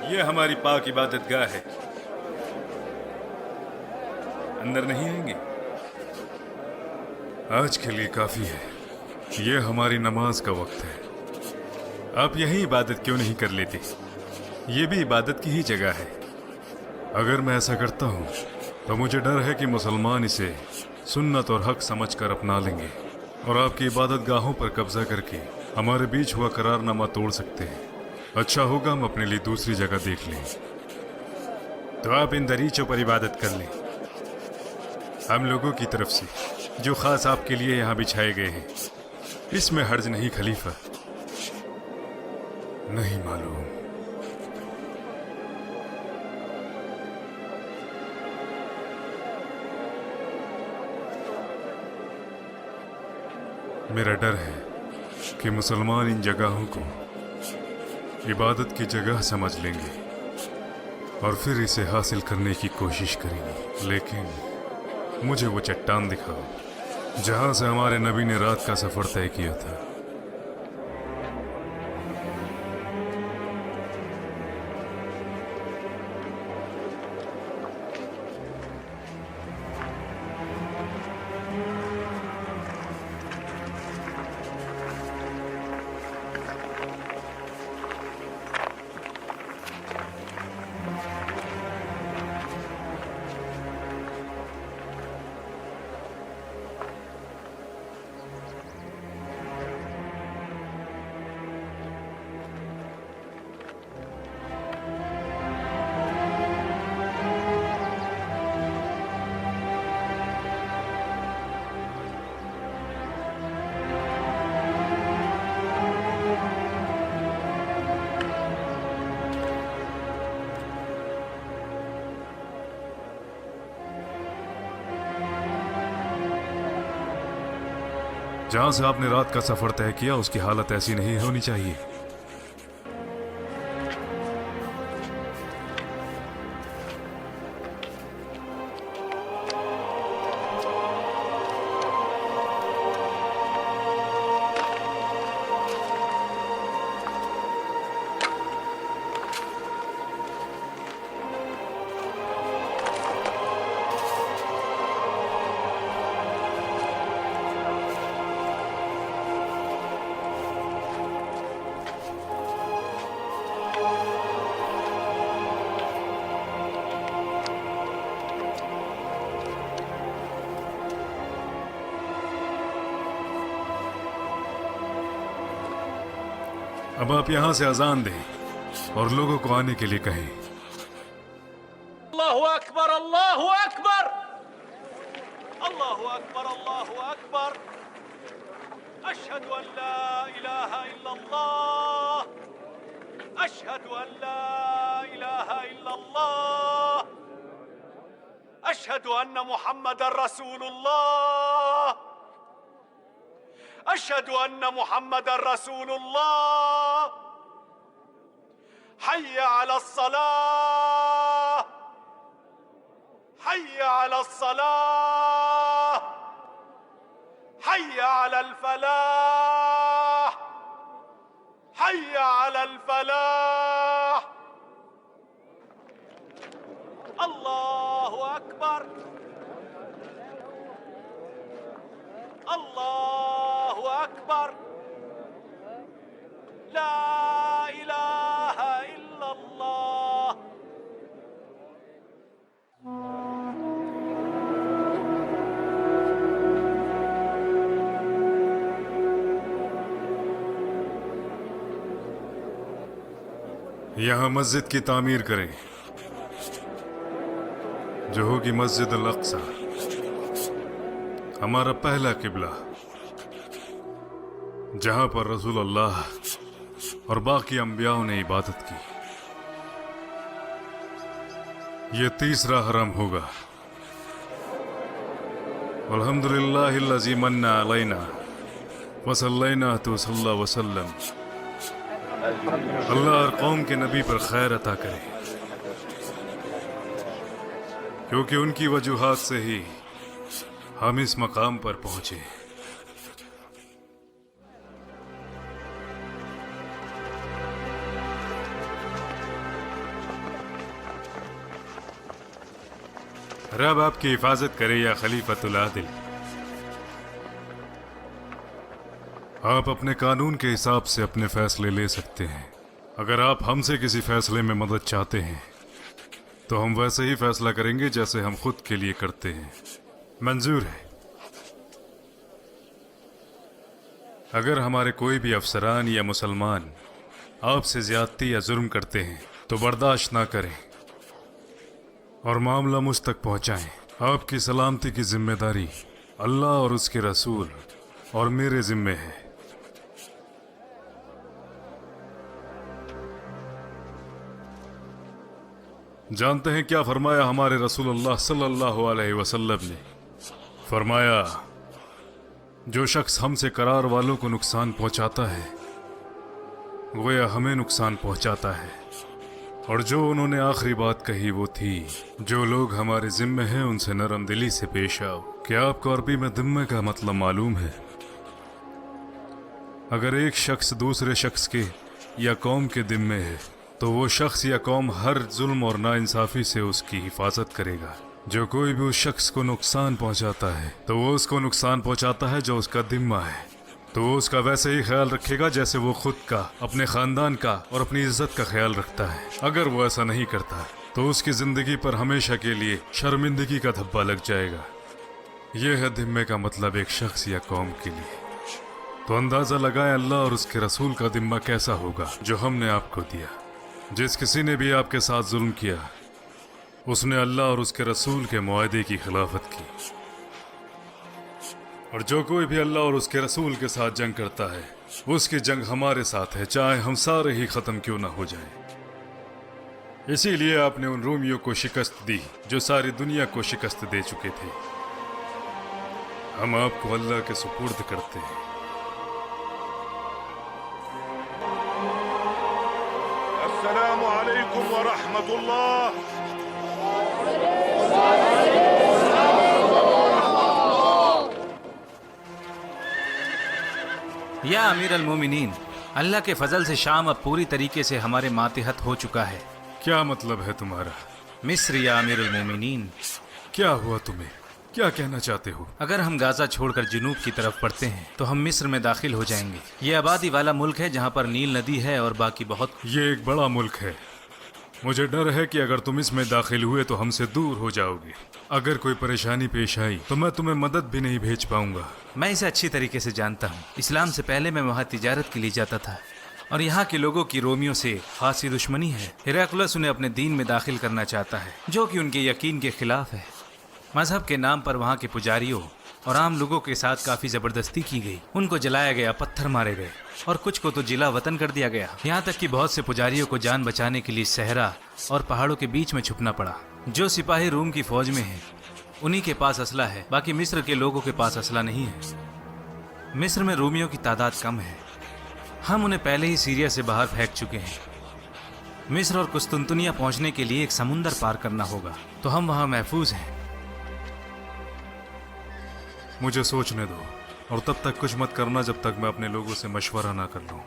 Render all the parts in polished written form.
یہ ہماری پاک عبادت گاہ ہے، اندر نہیں آئیں گے؟ آج کے لیے کافی ہے، یہ ہماری نماز کا وقت ہے۔ آپ یہیں عبادت کیوں نہیں کر لیتے؟ یہ بھی عبادت کی ہی جگہ ہے۔ اگر میں ایسا کرتا ہوں تو مجھے ڈر ہے کہ مسلمان اسے سنت اور حق سمجھ کر اپنا لیں گے اور آپ کی عبادت گاہوں پر قبضہ کر کے ہمارے بیچ ہوا قرار نامہ توڑ سکتے ہیں۔ اچھا ہوگا ہم اپنے لیے دوسری جگہ دیکھ لیں۔ تو آپ ان دریچوں پر عبادت کر لیں، ہم لوگوں کی طرف سے جو خاص آپ کے لیے یہاں بچھائے گئے ہیں۔ اس میں حرج نہیں خلیفہ۔ نہیں معلوم۔ میرا ڈر ہے کہ مسلمان ان جگہوں کو عبادت کی جگہ سمجھ لیں گے اور پھر اسے حاصل کرنے کی کوشش کریں گے۔ لیکن مجھے وہ چٹان دکھاؤ جہاں سے ہمارے نبی نے رات کا سفر طے کیا تھا۔ جہاں سے آپ نے رات کا سفر طے کیا اس کی حالت ایسی نہیں ہونی چاہیے۔ اب آپ یہاں سے اذان دیں اور لوگوں کو آنے کے لیے کہیں۔ اللہ اکبر، اللہ اکبر، اللہ اکبر، اللہ اکبر، اشہد ان لا الہ الا اللہ، اشہد ان لا الہ الا اللہ، اشہد ان محمد رسول اللہ، اشہد ان محمد رسول اللہ، حی علی الصلاة، حي على الصلاة، حي على الفلاح، حي على الفلاح، الله أكبر، الله أكبر، لا إله إلا الله۔ یہاں مسجد کی تعمیر کریں جو ہوگی مسجد الاقصی، ہمارا پہلا قبلہ، جہاں پر رسول اللہ اور باقی انبیاء نے عبادت کی۔ یہ تیسرا حرم ہوگا۔ الحمدللہ الذی من علینا وصلینا تو صلی اللہ وسلم۔ اللہ اور قوم کے نبی پر خیر عطا کرے، کیونکہ ان کی وجوہات سے ہی ہم اس مقام پر پہنچے۔ رب آپ کی حفاظت کرے یا خلیفۃ العادل۔ آپ اپنے قانون کے حساب سے اپنے فیصلے لے سکتے ہیں۔ اگر آپ ہم سے کسی فیصلے میں مدد چاہتے ہیں تو ہم ویسے ہی فیصلہ کریں گے جیسے ہم خود کے لیے کرتے ہیں۔ منظور ہے۔ اگر ہمارے کوئی بھی افسران یا مسلمان آپ سے زیادتی یا ظلم کرتے ہیں تو برداشت نہ کریں اور معاملہ مجھ تک پہنچائیں۔ آپ کی سلامتی کی ذمہ داری اللہ اور اس کے رسول اور میرے ذمے ہے۔ جانتے ہیں کیا فرمایا ہمارے رسول اللہ صلی اللہ علیہ وسلم نے؟ فرمایا جو شخص ہم سے قرار والوں کو نقصان پہنچاتا ہے گویا ہمیں نقصان پہنچاتا ہے۔ اور جو انہوں نے آخری بات کہی وہ تھی جو لوگ ہمارے ذمے ہیں ان سے نرم دلی سے پیش آؤ۔ کیا آپ کو عربی میں ذمے کا مطلب معلوم ہے؟ اگر ایک شخص دوسرے شخص کے یا قوم کے ذمے ہے تو وہ شخص یا قوم ہر ظلم اور ناانصافی سے اس کی حفاظت کرے گا۔ جو کوئی بھی اس شخص کو نقصان پہنچاتا ہے تو وہ اس کو نقصان پہنچاتا ہے جو اس کا ذمہ ہے، تو وہ اس کا ویسے ہی خیال رکھے گا جیسے وہ خود کا، اپنے خاندان کا اور اپنی عزت کا خیال رکھتا ہے۔ اگر وہ ایسا نہیں کرتا تو اس کی زندگی پر ہمیشہ کے لیے شرمندگی کا دھبا لگ جائے گا۔ یہ ہے ذمے کا مطلب ایک شخص یا قوم کے لیے۔ تو اندازہ لگائیں اللہ اور اس کے رسول کا ذمہ کیسا ہوگا جو ہم نے آپ کو دیا۔ جس کسی نے بھی آپ کے ساتھ ظلم کیا اس نے اللہ اور اس کے رسول کے معاہدے کی خلافت کی، اور جو کوئی بھی اللہ اور اس کے رسول کے ساتھ جنگ کرتا ہے اس کی جنگ ہمارے ساتھ ہے، چاہے ہم سارے ہی ختم کیوں نہ ہو جائیں۔ اسی لیے آپ نے ان رومیوں کو شکست دی جو ساری دنیا کو شکست دے چکے تھے۔ ہم آپ کو اللہ کے سپرد کرتے ہیں۔ السلام علیکم ورحمۃ اللہ۔ یا امیر المومنین، اللہ کے فضل سے شام اب پوری طریقے سے ہمارے ماتحت ہو چکا ہے۔ کیا مطلب ہے تمہارا؟ مصر یا امیر المومنین، کیا ہوا تمہیں؟ کیا کہنا چاہتے ہو؟ اگر ہم غازہ چھوڑ کر جنوب کی طرف بڑھتے ہیں تو ہم مصر میں داخل ہو جائیں گے۔ یہ آبادی والا ملک ہے جہاں پر نیل ندی ہے اور باقی بہت۔ یہ ایک بڑا ملک ہے، مجھے ڈر ہے کہ اگر تم اس میں داخل ہوئے تو ہم سے دور ہو جاؤ گے۔ اگر کوئی پریشانی پیش آئی تو میں تمہیں مدد بھی نہیں بھیج پاؤں گا۔ میں اسے اچھی طریقے سے جانتا ہوں۔ اسلام سے پہلے میں وہاں تجارت کے لیے جاتا تھا اور یہاں کے لوگوں کی رومیوں سے خاصی دشمنی ہے۔ ہیراکلس انہیں اپنے دین میں داخل کرنا چاہتا ہے جو کہ ان کے یقین کے خلاف ہے۔ مذہب کے نام پر وہاں کے پجاریوں اور عام لوگوں کے ساتھ کافی زبردستی کی گئی۔ ان کو جلایا گیا، پتھر مارے گئے اور کچھ کو تو جلا وطن کر دیا گیا۔ یہاں تک کہ بہت سے پجاریوں کو جان بچانے کے لیے صحرا اور پہاڑوں کے بیچ میں چھپنا پڑا۔ جو سپاہی روم کی فوج میں ہیں انہی کے پاس اسلحہ ہے، باقی مصر کے لوگوں کے پاس اسلحہ نہیں ہے۔ مصر میں رومیوں کی تعداد کم ہے، ہم انہیں پہلے ہی سیریا سے باہر پھینک چکے ہیں۔ مصر اور قسطنطنیہ پہنچنے کے لیے ایک سمندر پار کرنا ہوگا، تو ہم وہاں محفوظ ہیں۔ مجھے سوچنے دو، اور تب تک کچھ مت کرنا جب تک میں اپنے لوگوں سے مشورہ نہ کر لوں۔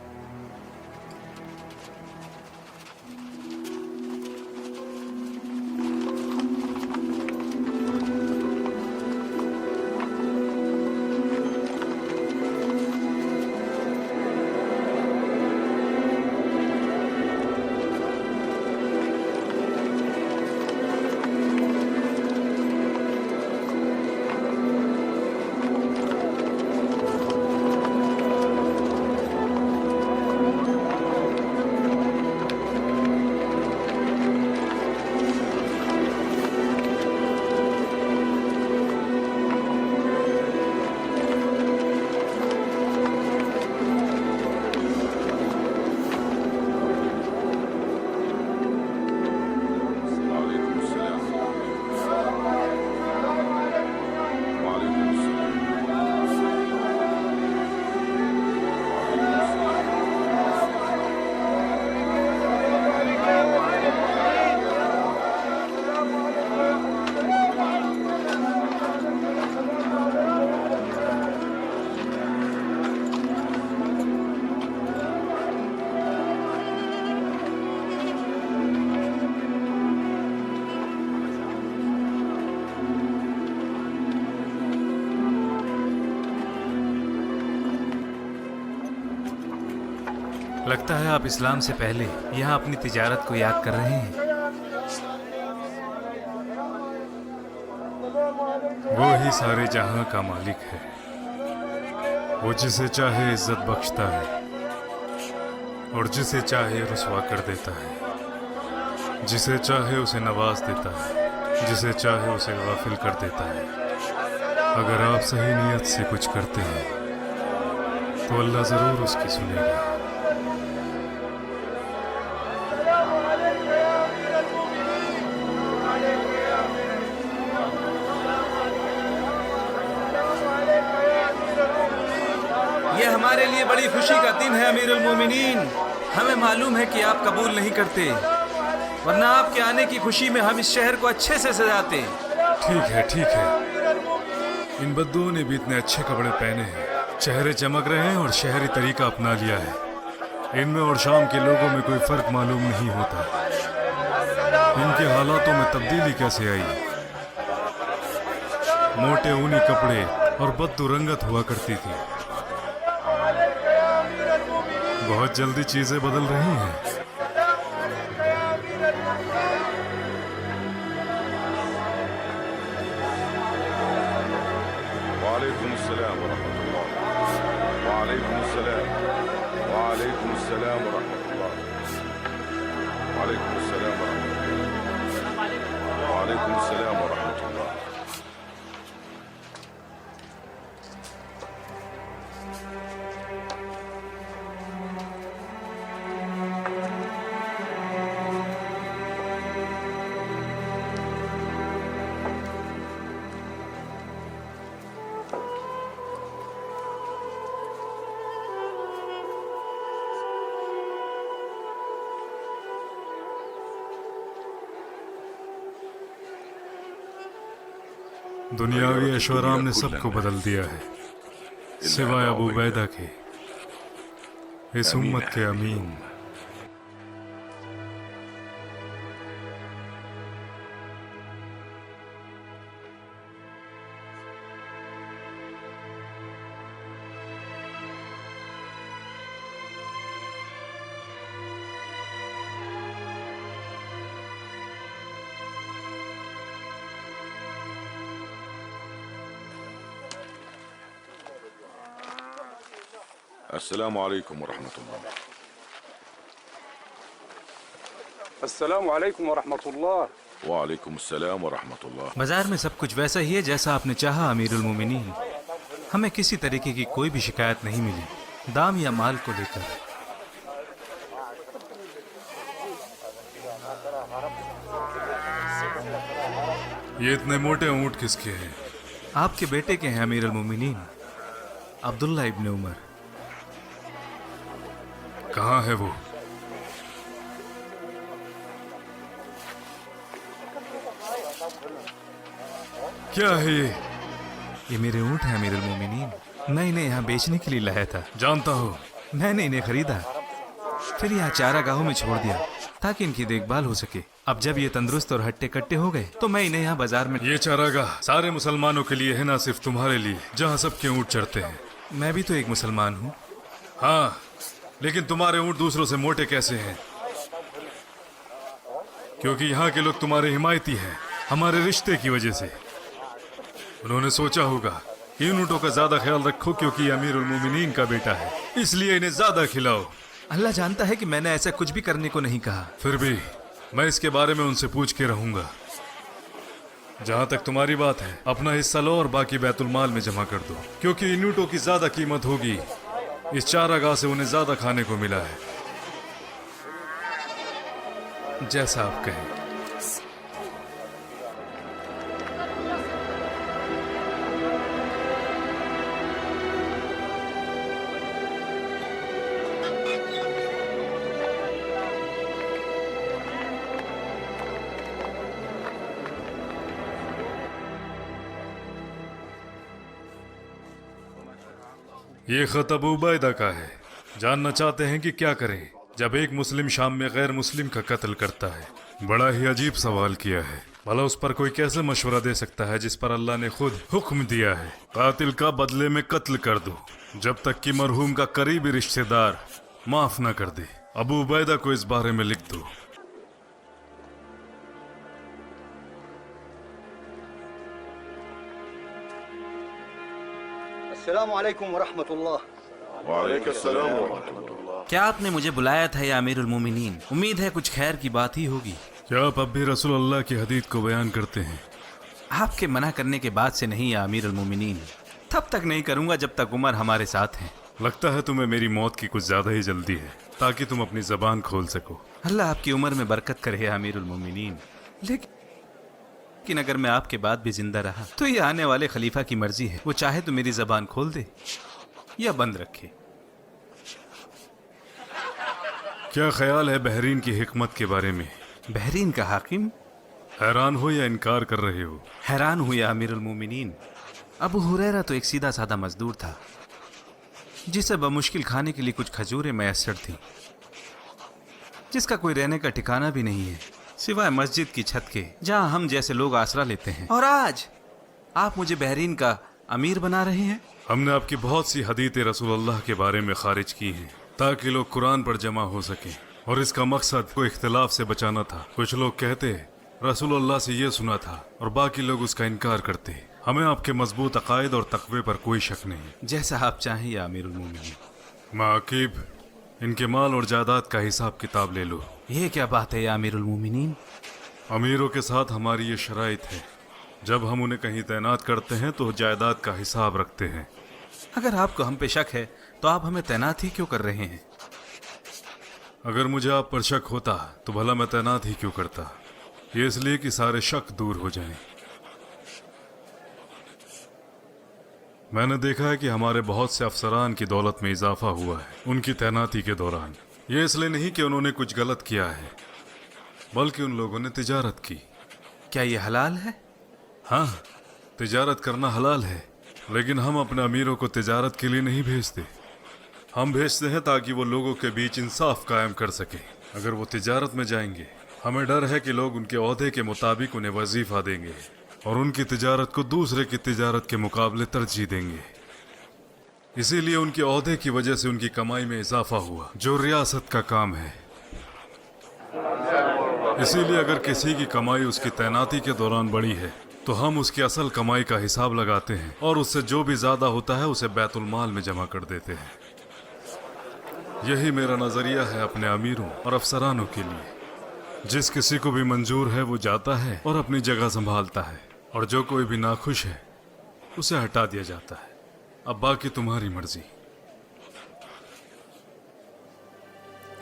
लगता है आप इस्लाम से पहले यहाँ अपनी तिजारत को याद कर रहे हैं। वो ही सारे जहां का मालिक है, वो जिसे चाहे इज्जत बख्शता है और जिसे चाहे रुसवा कर देता है, जिसे चाहे उसे नवाज देता है, जिसे चाहे उसे गाफिल कर देता है। अगर आप सही नीयत से कुछ करते हैं तो अल्लाह ज़रूर उसकी सुनेगा। ये हमारे लिए बड़ी खुशी का दिन है अमीरुल मोमिनीन। हमें मालूम है कि आप कबूल नहीं करते, वरना आपके आने की खुशी में हम इस शहर को अच्छे से सजाते। ठीक है। इन बद्दुओं ने भी इतने अच्छे कपड़े पहने हैं, चेहरे चमक रहे हैं और शहरी तरीका अपना लिया है। इनमें और शाम के लोगों में कोई फर्क मालूम नहीं होता। इनके हालातों में तब्दीली कैसे आई? मोटे ऊनी कपड़े और बद्दू रंगत हुआ करती थी। बहुत जल्दी चीजें बदल रही हैं। वालेकुम अस्सलाम व रहमतुल्लाह। वालेकुम अस्सलाम। वालेकुम अस्सलाम व रहमतुल्लाह। वालेकुम अस्सलाम व रहमतुल्लाह। वालेकुम अस्सलाम व रहमतुल्लाह। दुनियावी ऐशोआराम ने सबको बदल दिया है, सिवाय अबू बैदा के, इस उम्मत के अमीन। अस्सलामु अलैकुम व रहमतुल्लाह। अस्सलामु अलैकुम व रहमतुल्लाह। वालेकुम अस्सलाम व रहमतुल्लाह। बाजार में सब कुछ वैसा ही है जैसा आपने चाहा अमीरुल मोमिनीन। हमें किसी तरीके की कोई भी शिकायत नहीं मिली, दाम या माल को लेकर। ये इतने मोटे ऊंट किसके हैं? आपके बेटे के हैं अमीरुल मोमिनीन, अब्दुल्ला इब्न उमर। कहाँ है वो? क्या है ये मेरे ऊँट हैं अमीरुल मोमिनीन। मैं इन्हें यहाँ बेचने के लिए लाया था। जानता हो, मैंने इन्हें खरीदा, फिर यहाँ चारागाहों में छोड़ दिया ताकि इनकी देखभाल हो सके। अब जब ये तंदुरुस्त और हट्टे कट्टे हो गए तो मैं इन्हें यहाँ बाजार में। ये चारागाह सारे मुसलमानों के लिए है, ना सिर्फ तुम्हारे लिए, जहाँ सबके ऊँट चरते हैं। मैं भी तो एक मुसलमान हूँ। हाँ, लेकिन तुम्हारे ऊँट दूसरों से मोटे कैसे हैं? क्योंकि यहाँ के लोग तुम्हारे हिमायती हैं, हमारे रिश्ते की वजह से। उन्होंने सोचा होगा इन ऊँटों का ज्यादा ख्याल रखो क्योंकि ये अमीरुल मोमिनीन का बेटा है, इसलिए इन्हें ज्यादा खिलाओ। अल्लाह जानता है कि मैंने ऐसा कुछ भी करने को नहीं कहा। फिर भी मैं इसके बारे में उनसे पूछ के रहूंगा। जहां तक तुम्हारी बात है, अपना हिस्सा लो और बाकी बैतुल माल में जमा कर दो, क्योंकि इन ऊँटों की ज्यादा कीमत होगी। इस चारागाह से उन्हें ज्यादा खाने को मिला है। जैसा आप कहें। ये खत अबू उबैदा का है। जानना चाहते हैं कि क्या करें जब एक मुस्लिम शाम में गैर मुस्लिम का कत्ल करता है। बड़ा ही अजीब सवाल किया है। भला उस पर कोई कैसे मशवरा दे सकता है जिस पर अल्लाह ने खुद हुक्म दिया है, कातिल का बदले में कत्ल कर दो, जब तक कि मरहूम का करीबी रिश्तेदार माफ ना कर दे। अबू उबैदा को इस बारे में लिख दो। अस्सलामु अलैकुम वरहमतुल्लाह। वालेकुम अस्सलाम व रहमतुल्लाह। क्या आपने मुझे बुलाया था या अमीरुल मोमिनीन? उम्मीद है कुछ खैर की बात ही होगी। क्या आप अब भी रसूल अल्लाह की हदीस को बयान करते हैं? आपके मना करने के बाद से नहीं या अमीरुल मोमिनीन। तब तक नहीं करूंगा जब तक उमर हमारे साथ हैं। लगता है तुम्हें मेरी मौत की कुछ ज्यादा ही जल्दी है, ताकि तुम अपनी जबान खोल सको। अल्लाह आपकी उम्र में बरकत करे या अमीरुल मोमिनीन। लेकिन अगर मैं आपके बाद भी जिंदा रहा तो ये आने वाले खलीफा की मर्जी है, वो चाहे तो मेरी जबान खोल दे या बंद रखे। क्या ख्याल है बहरीन की हिकमत के बारे में? बहरीन का हाकिम? हैरान हो या इनकार कर रहे हो? हैरान हुआ या अमीरुल मोमिनीन। अबू हुरैरा तो एक सीधा साधा मजदूर था जिसे बमुश्किल खाने के लिए कुछ खजूरें मैसर थी, जिसका कोई रहने का ठिकाना भी नहीं है सिवाय मस्जिद की छत के, जहां हम जैसे लोग आसरा लेते हैं। और आज आप मुझे बहरीन का अमीर बना रहे हैं। हमने आपकी बहुत सी हदीतें रसूल अल्लाह के बारे में खारिज की हैं ताकि लोग कुरान पर जमा हो सकें, और इसका मकसद को इख्तिलाफ से बचाना था। कुछ लोग कहते रसूल अल्लाह से ये सुना था और बाकी लोग उसका इनकार करते। हमें आपके मजबूत अकायद और तकवे पर कोई शक नहीं। जैसा आप चाहें या अमीरुल मोमिनीन। माकिब, इनके माल और जायदाद का हिसाब किताब ले लो। ये क्या बात है या अमीरुल मोमिनीन? अमीरों के साथ हमारी ये शराइत है, जब हम उन्हें कहीं तैनात करते हैं तो जायदाद का हिसाब रखते हैं। अगर आपको हम पे शक है तो आप हमें तैनात ही क्यों कर रहे हैं? अगर मुझे आप पर शक होता तो भला मैं तैनात ही क्यों करता? ये इसलिए कि सारे शक दूर हो जाएं। मैंने देखा है कि हमारे बहुत से अफसरान की दौलत में इजाफा हुआ है उनकी तैनाती के दौरान। ये इसलिए नहीं कि उन्होंने कुछ गलत किया है, बल्कि उन लोगों ने तिजारत की। क्या ये हलाल है? हाँ, तिजारत करना हलाल है, लेकिन हम अपने अमीरों को तिजारत के लिए नहीं भेजते। हम भेजते हैं ताकि वो लोगों के बीच इंसाफ कायम कर सके। अगर वो तिजारत में जाएंगे, हमें डर है कि लोग उनके ओहदे के मुताबिक उन्हें वजीफा देंगे और उनकी तिजारत को दूसरे की तिजारत के मुकाबले तरजीह देंगे। इसीलिए उनके ओहदे की वजह से उनकी कमाई में इजाफा हुआ, जो रियासत का काम है। इसीलिए अगर किसी की कमाई उसकी तैनाती के दौरान बढ़ी है तो हम उसकी असल कमाई का हिसाब लगाते हैं और उससे जो भी ज्यादा होता है उसे बैतुल माल में जमा कर देते हैं। यही मेरा नजरिया है अपने अमीरों और अफसरानों के लिए। जिस किसी को भी मंजूर है वो जाता है और अपनी जगह संभालता है, और जो कोई भी नाखुश है उसे हटा दिया जाता है। अब बाकी तुम्हारी मर्जी।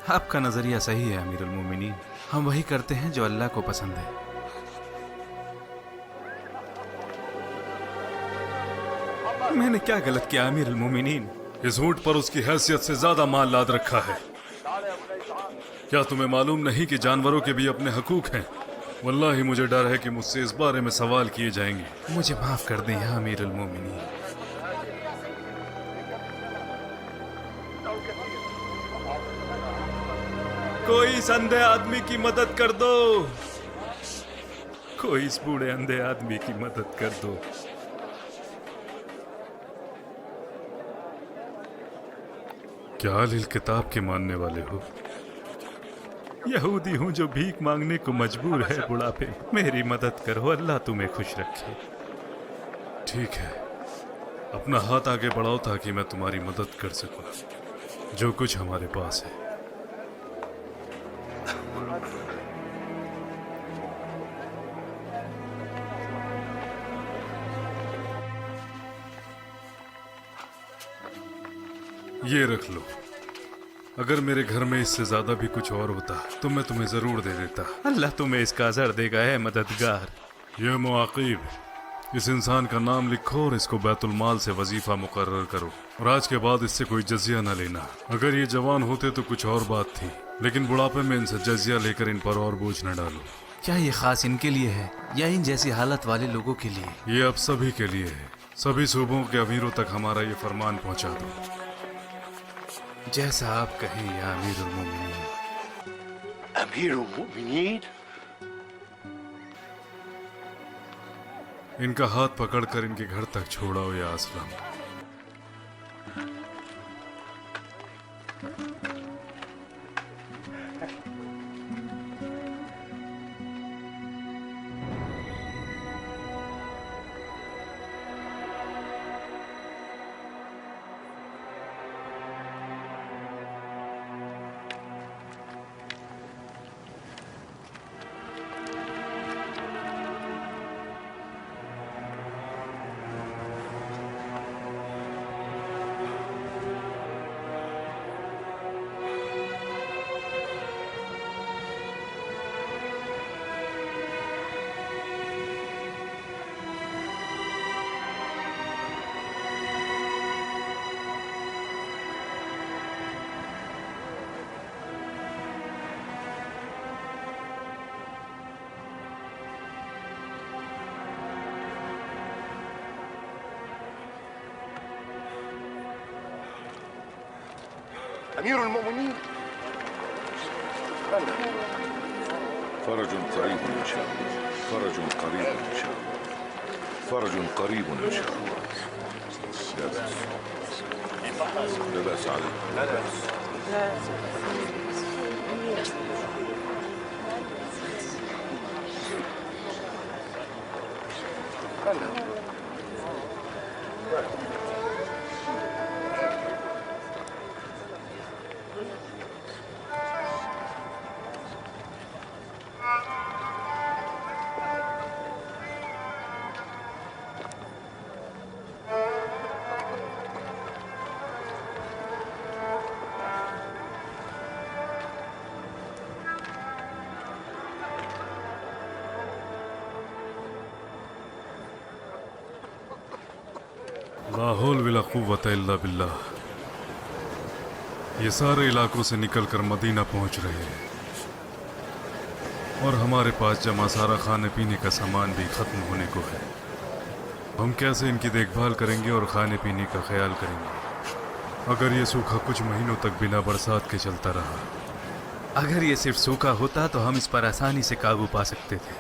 आपका नजरिया सही है अमीरुल मोमिनीन। हम वही करते हैं जो अल्लाह को पसंद है। मैंने क्या गलत किया अमीरुल मोमिनीन? इस ऊंट पर उसकी हैसियत से ज्यादा माल लाद रखा है। क्या तुम्हें मालूम नहीं कि जानवरों के भी अपने हकूक हैं? वल्लाही मुझे डर है कि मुझसे इस बारे में सवाल किए जाएंगे। मुझे माफ कर दें या अमीरुल मोमिनीन। कोई इस अंधे आदमी की मदद कर दो। कोई इस बूढ़े अंधे आदमी की मदद कर दो। क्या अहल किताब के मानने वाले हो? यहूदी हूँ जो भीख मांगने को मजबूर है बुढ़ापे। मेरी मदद करो, अल्लाह तुम्हें खुश रखे। ठीक है, अपना हाथ आगे बढ़ाओ ताकि मैं तुम्हारी मदद कर सकूं, जो कुछ हमारे पास है। ये रख लो। अगर मेरे घर में इससे ज्यादा भी कुछ और होता तो मैं तुम्हें जरूर दे देता। अल्लाह तुम्हें इसका असर देगा है मददगार। ये मुआकिब, इस इंसान का नाम लिखो और इसको बैतुल माल से वजीफा मुकर्रर करो, और आज के बाद इससे कोई जजिया न लेना। अगर ये जवान होते तो कुछ और बात थी, लेकिन बुढ़ापे में इनसे जजिया लेकर इन पर और बोझ न डालो। क्या ये खास इनके लिए है या इन जैसी हालत वाले लोगों के लिए? ये अब सभी के लिए है। सभी सूबों के अमीरों तक हमारा ये फरमान पहुंचा दो। जैसा आप कहें या अमीरुल मोमिनीन। अमीरुल मोमिनीन? इनका हाथ पकड़कर इनके घर तक छोड़ाओ या असलम। أمير المؤمنين فرج قريب إن شاء الله. فرج قريب إن شاء الله. فرج قريب إن شاء الله. لا بأس. لا بأس عليك. لا بأس. ला हौल वला कुव्वत इल्ला बिल्लाह। ये सारे इलाकों से निकलकर मदीना पहुंच रहे हैं और हमारे पास जमा सारा खाने पीने का सामान भी खत्म होने को है। हम कैसे इनकी देखभाल करेंगे और खाने पीने का ख्याल करेंगे अगर ये सूखा कुछ महीनों तक बिना बरसात के चलता रहा? अगर ये सिर्फ सूखा होता तो हम इस पर आसानी से काबू पा सकते थे,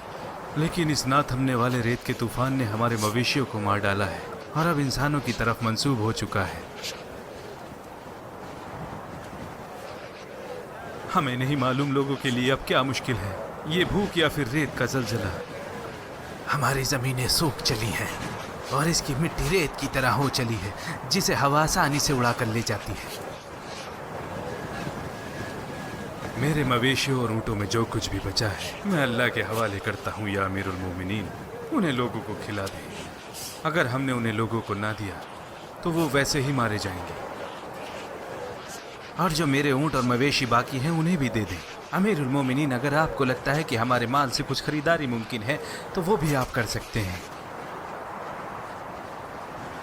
लेकिन इस ना थमने वाले रेत के तूफान ने हमारे मवेशियों को मार डाला है और अब इंसानों की तरफ मंसूब हो चुका है। हमें नहीं मालूम लोगों के लिए अब क्या मुश्किल है, ये भूख या फिर रेत का जलजला। हमारी जमीनें सूख चली हैं और इसकी मिट्टी रेत की तरह हो चली है जिसे हवा आसानी से उड़ा कर ले जाती है। मेरे मवेशियों और ऊँटों में जो कुछ भी बचा है मैं अल्लाह के हवाले करता हूँ या अमीरुल मोमिनीन, उन्हें लोगों को खिला दें। अगर हमने उन्हें लोगों को ना दिया तो वो वैसे ही मारे जाएंगे, और जो मेरे ऊँट और मवेशी बाकी हैं उन्हें भी दे दें। अमीरुल मोमिनीन, अगर आपको लगता है कि हमारे माल से कुछ खरीदारी मुमकिन है तो वो भी आप कर सकते हैं।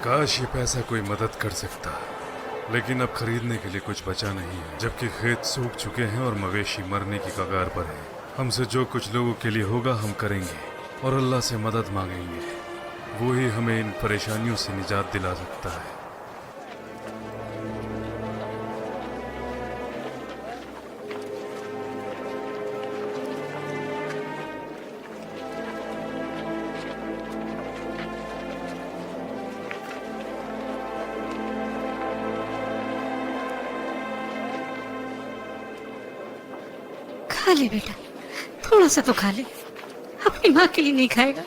काश ये पैसा कोई मदद कर सकता, लेकिन अब खरीदने के लिए कुछ बचा नहीं है, जबकि खेत सूख चुके हैं और मवेशी मरने की कगार पर है। हमसे जो कुछ लोगों के लिए होगा हम करेंगे और अल्लाह से मदद मांगेंगे, वो ही हमें इन परेशानियों से निजात दिला सकता है। खा ले बेटा, थोड़ा सा तो खा ले, अपनी माँ के लिए नहीं खाएगा?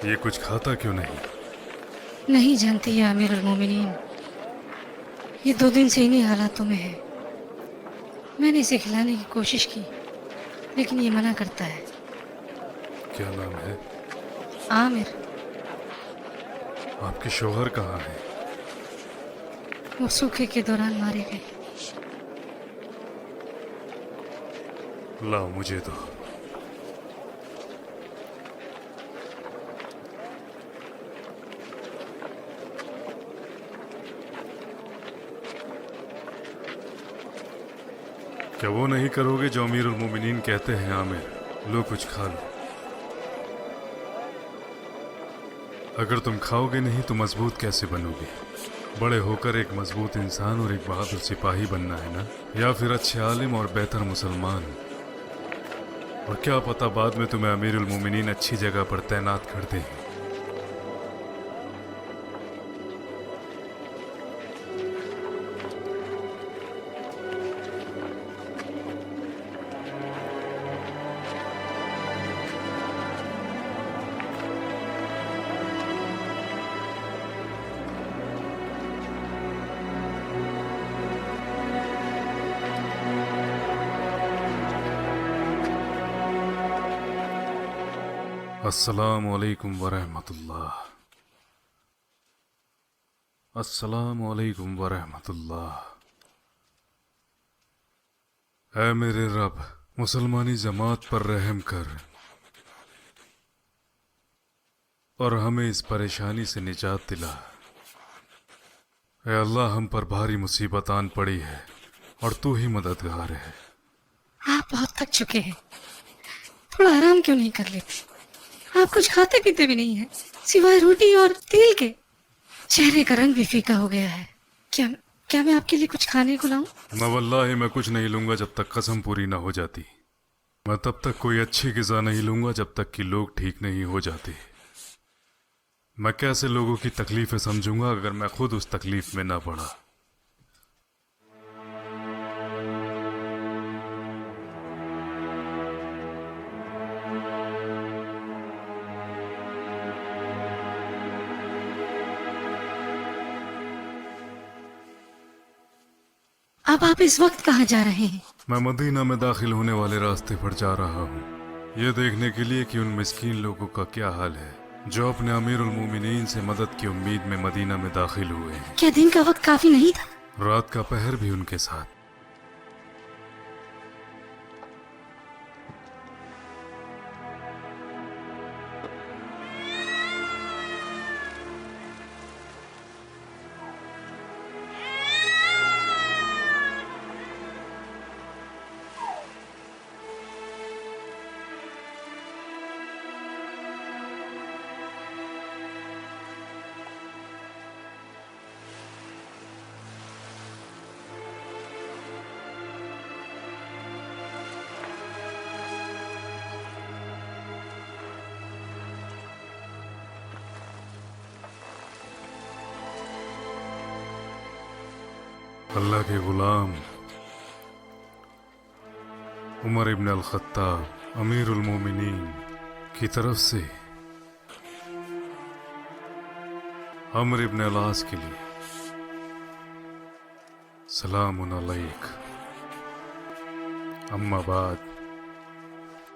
ये कुछ खाता क्यों नहीं? नहीं जानती है अमीरुल मोमिनीन, ये 2 दिन से इन्हीं हालातों में है। मैंने इसे खिलाने की कोशिश की लेकिन ये मना करता है। क्या नाम है? आमिर। आपके शौहर कहाँ हैं? वो सूखे के दौरान मारे गए। लाओ मुझे दो। क्या वो नहीं करोगे जो अमीरुल मोमिनीन कहते हैं? आमिर, लो कुछ खा लो। अगर तुम खाओगे नहीं तो मजबूत कैसे बनोगे? बड़े होकर एक मजबूत इंसान और एक बहादुर सिपाही बनना है ना, या फिर अच्छे आलिम और बेहतर मुसलमान। और क्या पता बाद में तुम्हें अमीरुल मोमिनीन अच्छी जगह पर तैनात कर दें। अस्सलामु अलैकुम वरहमतुल्लाह। अस्सलामु अलैकुम वरहमतुल्लाह। ऐ मेरे रब, मुसलमानी जमात पर रहम कर और हमें इस परेशानी से निजात दिला। ऐ अल्लाह, हम पर भारी मुसीबत आन पड़ी है और तू ही मददगार है। आप बहुत थक चुके हैं, थोड़ा आराम क्यों नहीं कर लेते? आप कुछ खाते पीते भी नहीं हैं सिवाय रोटी और तेल के। चेहरे का रंग भी फीका हो गया है। क्या मैं आपके लिए कुछ खाने को लाऊं? न वल्लाहि, मैं कुछ नहीं लूंगा जब तक कसम पूरी ना हो जाती। मैं तब तक कोई अच्छी ग़िज़ा नहीं लूंगा जब तक कि लोग ठीक नहीं हो जाते। मैं कैसे लोगों की तकलीफें समझूंगा अगर मैं खुद उस तकलीफ में ना पड़ा। अब आप इस वक्त कहाँ जा रहे हैं? मैं मदीना में दाखिल होने वाले रास्ते पर जा रहा हूँ, ये देखने के लिए कि उन मिस्कीन लोगों का क्या हाल है जो अपने अमीरुल मोमिनीन से मदद की उम्मीद में मदीना में दाखिल हुए हैं। क्या दिन का वक्त काफी नहीं था? रात का पहर भी उनके साथ। अल्लाह के गुलाम उमर इब्न अल-खत्ताब अमीरुल मोमिनीन की तरफ से अमर इब्न अल-आस के लिए सलामुन अलैक। अम्मा बाद,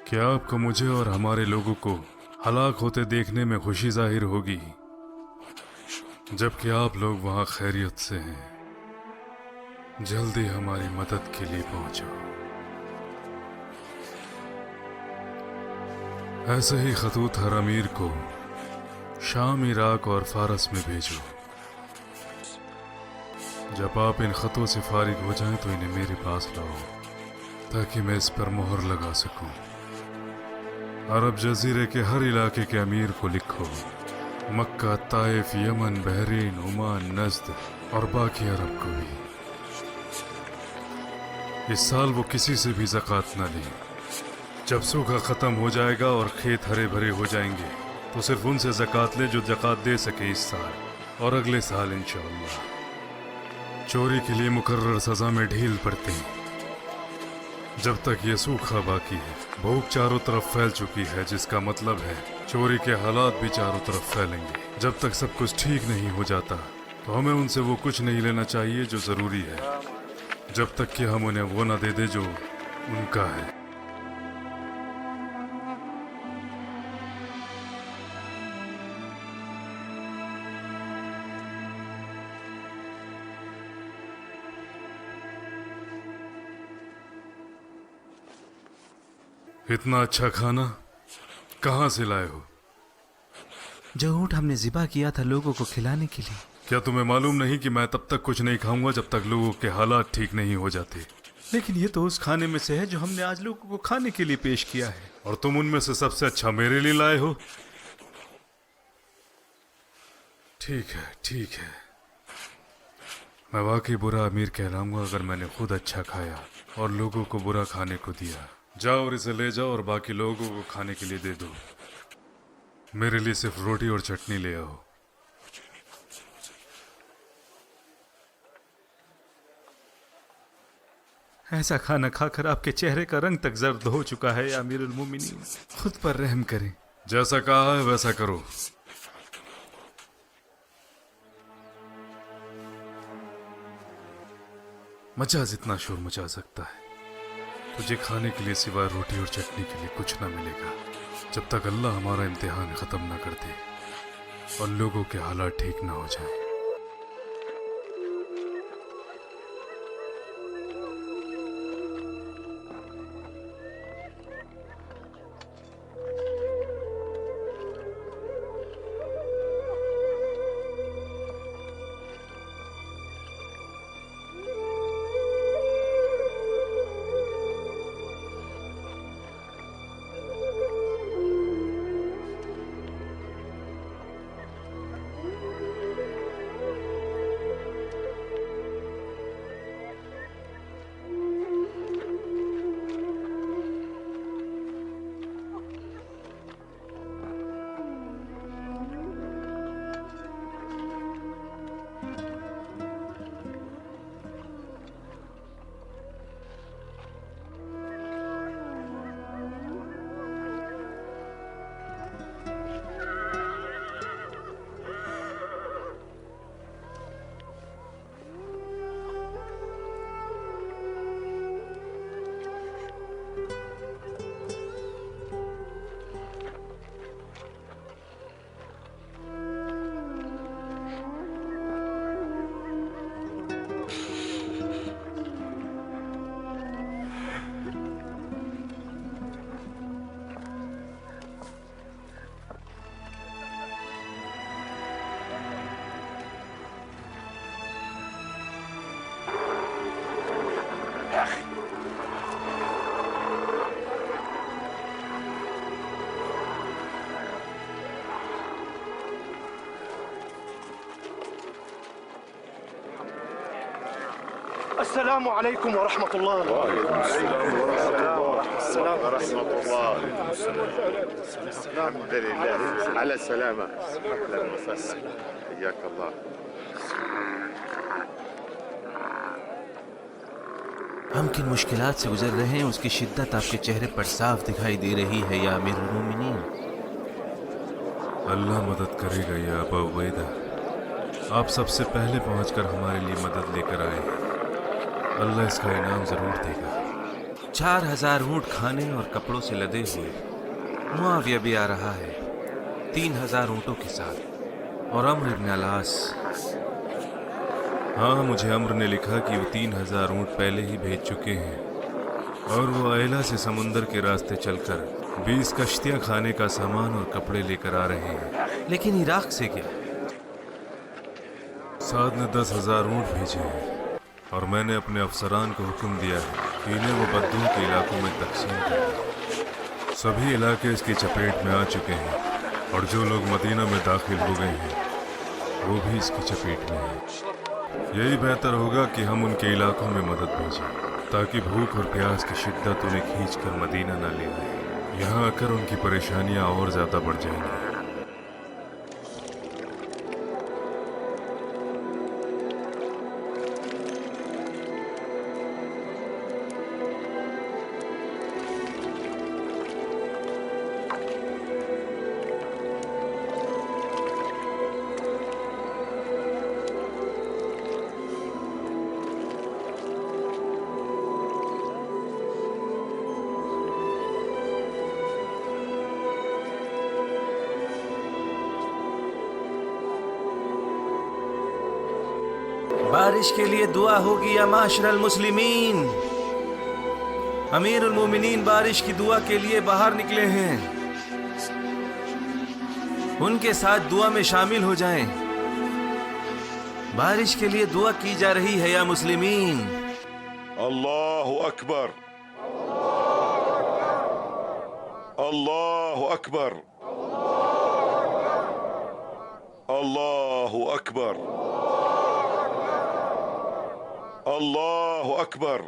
क्या आपको मुझे और हमारे लोगों को हलाक होते देखने में खुशी जाहिर होगी जबकि आप लोग वहां खैरियत से हैं? जल्दी हमारी मदद के लिए पहुंचो। ऐसे ही खतूत हर अमीर को शाम, इराक और फारस में भेजो। जब आप इन खतों से फारिग हो जाएं तो इन्हें मेरे पास लाओ ताकि मैं इस पर मोहर लगा सकूं। अरब जजीरे के हर इलाके के अमीर को लिखो, मक्का, ताइफ, यमन, बहरीन, ओमान, नज्द और बाकी अरब को भी। इस साल वो किसी से भी ज़कात न लें। जब सूखा ख़त्म हो जाएगा और खेत हरे भरे हो जाएंगे तो सिर्फ उनसे ज़कात ले जो ज़कात दे सके इस साल और अगले साल इंशाअल्लाह। चोरी के लिए मुकर्रर सज़ा में ढील पड़ते हैं जब तक ये सूखा बाकी है। भूख चारों तरफ फैल चुकी है, जिसका मतलब है चोरी के हालात भी चारों तरफ फैलेंगे। जब तक सब कुछ ठीक नहीं हो जाता तो हमें उनसे वो कुछ नहीं लेना चाहिए जो ज़रूरी है, जब तक कि हम उन्हें वो न दे दे जो उनका है। इतना अच्छा खाना कहाँ से लाए हो? जो ऊँट हमने ज़िबा किया था लोगों को खिलाने के लिए। क्या तुम्हें मालूम नहीं कि मैं तब तक कुछ नहीं खाऊंगा जब तक लोगों के हालात ठीक नहीं हो जाते? लेकिन ये तो उस खाने में से है जो हमने आज लोगों को खाने के लिए पेश किया है। और तुम उनमें से सबसे अच्छा मेरे लिए लाए हो? ठीक है, ठीक है। मैं वाकई बुरा अमीर कहलाऊंगा अगर मैंने खुद अच्छा खाया और लोगों को बुरा खाने को दिया। जाओ और इसे ले जाओ और बाकी लोगों को खाने के लिए दे दो। मेरे लिए सिर्फ रोटी और चटनी ले आओ। ऐसा खाना खाकर आपके चेहरे का रंग तक जर्द हो चुका है या अमीरुल मोमिनीन, खुद पर रहम करें। जैसा कहा है वैसा करो। मचा जितना शोर मचा सकता है, تجھے کھانے کے لیے سوائے روٹی اور چٹنی کے لیے کچھ نہ ملے گا جب تک اللہ ہمارا امتحان ختم نہ کر دے اور لوگوں کے حالات ٹھیک نہ ہو جائیں۔ السلام عليكم ورحمة الله. وعليكم السلام ورحمة الله. الحمد لله على السلامة. أهلا وسهلا. حياك الله. ہم کن مشکلات سے گزر رہے ہیں اس کی شدت آپ کے چہرے پر صاف دکھائی دے رہی ہے یا امیر المومنین۔ اللہ مدد کرے گا یا ابا عبیدہ، آپ سب سے پہلے پہنچ کر ہمارے لیے مدد لے کر آئے ہیں، اللہ اس کا انعام ضرور دے گا۔ 4000 اونٹ کھانے اور کپڑوں سے لدے ہوئے معاویہ بھی آ رہا ہے 3000 اونٹوں کے ساتھ، اور عمرو بن العاص۔ ہاں، مجھے عمر نے لکھا کہ وہ 3000 اونٹ پہلے ہی بھیج چکے ہیں، اور وہ ایلا سے سمندر کے راستے چل کر 20 کشتیاں کھانے کا سامان اور کپڑے لے کر آ رہے ہیں۔ لیکن عراق سے کیا؟ سعد نے 10,000 اونٹ بھیجے ہیں، اور میں نے اپنے افسران کو حکم دیا ہے کہ انہیں وہ بدو کے علاقوں میں تقسیم کریں۔ سبھی علاقے اس کی چپیٹ میں آ چکے ہیں، اور جو لوگ مدینہ میں داخل ہو گئے ہیں وہ بھی اس کی چپیٹ میں ہیں۔ یہی بہتر ہوگا کہ ہم ان کے علاقوں میں مدد بھیجیں تاکہ بھوک اور پیاس کی شدت انہیں کھینچ کر مدینہ نہ لے آئے۔ یہاں آ کر ان کی پریشانیاں اور زیادہ بڑھ جائیں گی۔ بارش کے لیے دعا ہوگی یا معاشر المسلمین۔ امیر المومنین بارش کی دعا کے لیے باہر نکلے ہیں، ان کے ساتھ دعا میں شامل ہو جائیں۔ بارش کے لیے دعا کی جا رہی ہے یا مسلمین۔ الله أكبر الله أكبر الله أكبر الله أكبر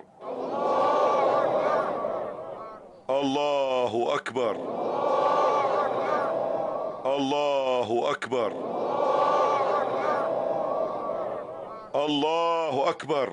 الله أكبر الله أكبر الله أكبر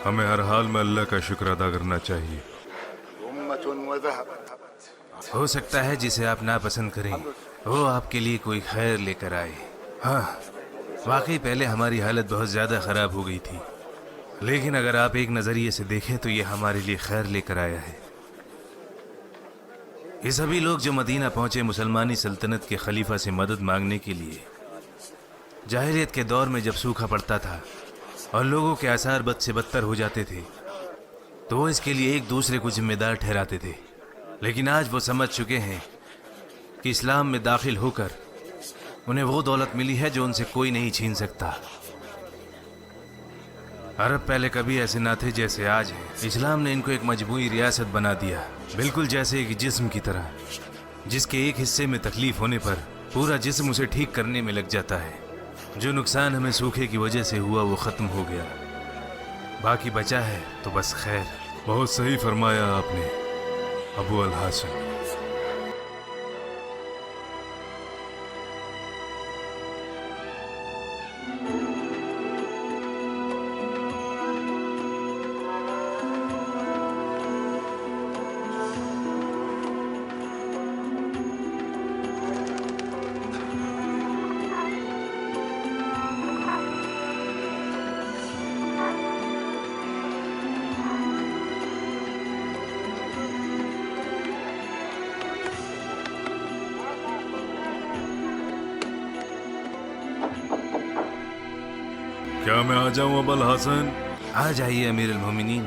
हमें हर हाल में अल्लाह का शुक्र अदा करना चाहिए। أمة وذهبت हो सकता है जिसे आप नापसंद करें वो आपके लिए कोई खैर लेकर आए। हाँ, वाकई पहले हमारी हालत बहुत ज़्यादा ख़राब हो गई थी, लेकिन अगर आप एक नज़रिए से देखें तो ये हमारे लिए खैर लेकर आया है। ये सभी लोग जो मदीना पहुँचे मुसलमानी सल्तनत के खलीफा से मदद मांगने के लिए, जाहिलियत के दौर में जब सूखा पड़ता था और लोगों के आसार बद से बदतर हो जाते थे तो वो इसके लिए एक दूसरे को जिम्मेदार ठहराते थे। लेकिन आज वो समझ चुके हैं कि इस्लाम में दाखिल होकर उन्हें वो दौलत मिली है जो उनसे कोई नहीं छीन सकता। अरब पहले कभी ऐसे ना थे जैसे आज है। इस्लाम ने इनको एक मजबूरी रियासत बना दिया, बिल्कुल जैसे एक जिस्म की तरह, जिसके एक हिस्से में तकलीफ होने पर पूरा जिस्म उसे ठीक करने में लग जाता है। जो नुकसान हमें सूखे की वजह से हुआ वो ख़त्म हो गया, बाकी बचा है तो बस खैर। बहुत सही फरमाया आपने अबू अल हासन। क्या मैं आ जाऊं अबुल हसन? आ जाइए अमीर अल मोमिनीन।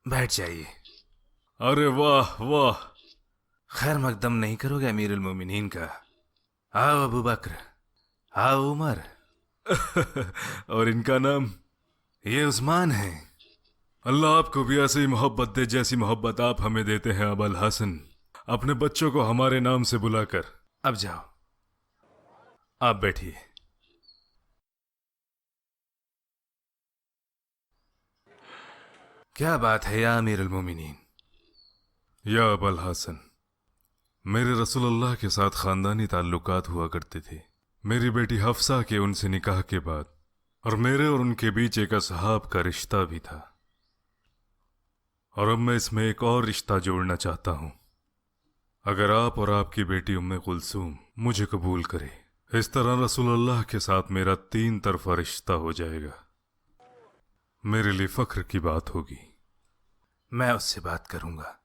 बैठ जाइए। अरे वाह वाह, खैर मकदम नहीं करोगे अमीर अल मोमिनीन का? आओ अबू बकर, आओ उमर। और इनका नाम? ये उस्मान है। अल्लाह आपको भी ऐसी मोहब्बत दे जैसी मोहब्बत आप हमें देते हैं अबुल हसन। अपने बच्चों को हमारे नाम से बुलाकर। अब जाओ, आप बैठिए। क्या बात है या अमीर अल मोमिनीन? या अबुल हसन, मेरे रसूलुल्लाह के साथ खानदानी ताल्लुकात हुआ करते थे। मेरी बेटी हफ्सा के उनसे निकाह के बाद, और मेरे और उनके बीच एक असहाब का रिश्ता भी था, और अब मैं इसमें एक और रिश्ता जोड़ना चाहता हूं। अगर आप और आपकी बेटी उम्मे कुलसूम मुझे कबूल करे, इस तरह रसूलुल्लाह के साथ मेरा 3 तरफा रिश्ता हो जाएगा। मेरे लिए फख्र की बात होगी। मैं उससे बात करूंगा,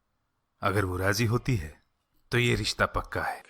अगर वो राजी होती है तो ये रिश्ता पक्का है।